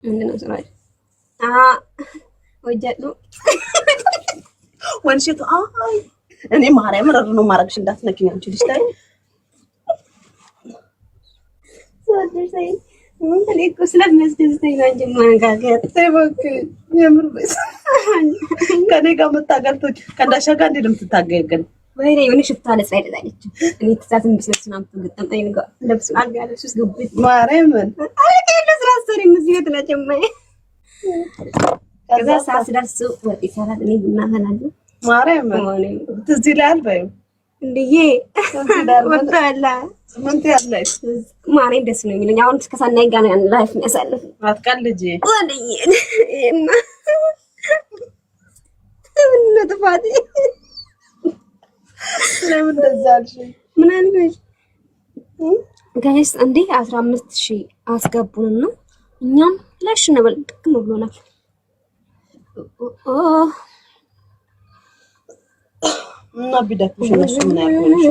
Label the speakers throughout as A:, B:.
A: ምንድነው ስራሽ? ወጀዱ
B: ወንሽቱ አይ እኔ ማርያም ረሩ ነው ማረግሽ እንዳትነኪኝ አንቺ ልጅ ታይ
A: ወደሰይ ምን ተለቆ ስለሚያስደስተኝ ነው እንጂ ማንጋገር
B: ተበክ የምር በስ ከኔ ጋር መታገልቶች ከዳሻ ጋር እንዴ ለምትታገይ ግን
A: ወይኔ የሆነ ሽፍታ ለጻይደታለች እኔ ተሳትን ብስለስናም ተገጠምጠኝ ነው ለብስ አልጋለሽ ግብት
B: ማርያም
A: አለቀለ ስራሰሪ ምዝየት ለጀመይ ከዛ ሳስደርስ ወጥ ይሰራል እኔ ቡና ፈላልኩ
B: ማርያም ትዝ ይላል በይ
A: እንዴ ወጣላ
B: ስምንት ያለሽ
A: ማርያም ደስ ነው የሚለኝ አሁን እስከሳናይ ጋር ነው ላይፍ የሚያሳልፍ
B: አትቀልጂ
A: ወንዴ እና ምን ተፋዲ
B: ለምን ደዛልሽ
A: ምን አልበሽ ጋይስ እንዴ 15000 አስገቡንና እኛም ለሽ ነው በልጥም ብሎናል
B: እና ቢደክሽ እነሱ ምን ያቆልሽ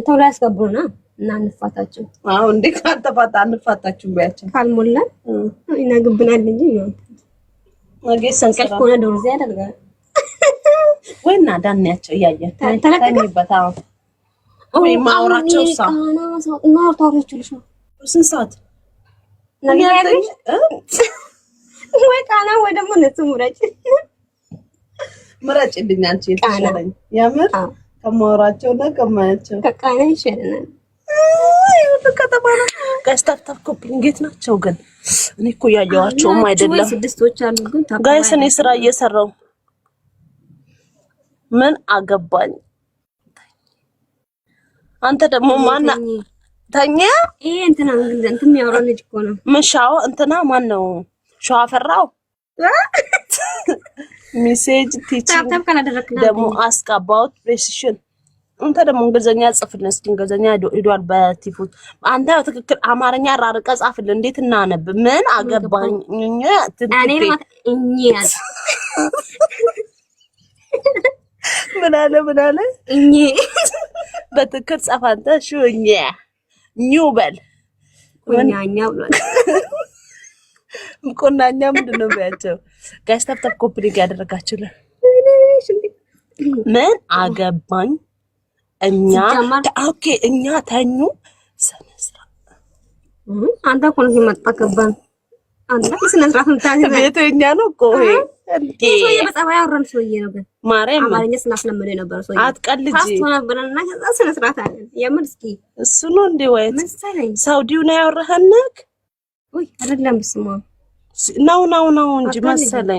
A: ተውላ ያስገቡና እና እንፋታቸው
B: አዎ እንዴ ካልተፋታ እንፋታችሁ በያቸው
A: ካልሞላን ይናግብናል እንጂ ነው ወጌ ሰንቀል ኮነ ዶርዚ ያደርጋል
B: ወይና ዳንያቸው ያያየ ተለከኝበታው ወይ ማውራቸው ሳ
A: እና ታውራችሁልሽ ነው
B: ስንት ሰዓት
A: ነገርሽ ወይ ቃና ወይ ደግሞ ነሱ
B: ምረጭልኝ አንቺ የተሻለኝ ያምር ከማውራቸው እና ከማያቸው
A: ከቃና ይሻለናል
B: ከተባለ ጋስታፍታፍ ኮፒንግ ናቸው ግን እኔ እኮ ያያዋቸውም አይደለም
A: ስድስቶች አሉ ግን
B: ጋይስ እኔ ስራ እየሰራው ምን አገባኝ አንተ ደግሞ ማና ተኛ
A: ይሄ እንትና እንትን የሚያወራው ልጅ እኮ ነው
B: ምሻው እንትና ማን ነው ሻው አፈራው ሜሴጅ ቲቺንግ ደግሞ ask about precision አንተ ደግሞ እንግሊዘኛ ጽፍልን እስኪ እንግሊዘኛ ሄዷል በቲፉት አንተ ትክክል አማርኛ አራርቀ ጻፍልን እንዴት እናነብ ምን አገባኝ እኔ
A: ማለት እኛስ
B: ምን አለ
A: እኛ
B: በትክክል ጻፍ አንተ ሹኛ ኒውበል
A: ወኛኛ ብሏል
B: ቆናኛ ምንድነው ባያቸው ጋይስ ታፕ ኮፒ ያደረጋችሁልን ምን አገባኝ እኛ ኦኬ እኛ ታኙ ሰነስራ
A: አንተ እኮ ነው የመጣከባን አንተ ሰነስራ ፈንታኝ
B: ቤተኛ ነው እኮ ይሄ እንዴ
A: ሰውዬ በጸባይ አወራን ሰውዬ ነበር
B: ማርያም
A: አማርኛ ስናስለመደ ነበር ሰውዬ
B: አትቀልጂ
A: ታስቶ ነበርና ከዛ ሰነስራ ታለ የምን እስኪ
B: እሱ ነው እንዴ ወይት
A: መሰለኝ
B: ሳውዲው ነው ያወራህነክ
A: ወይ አይደለም ስማ
B: ነው እንጂ መሰለኝ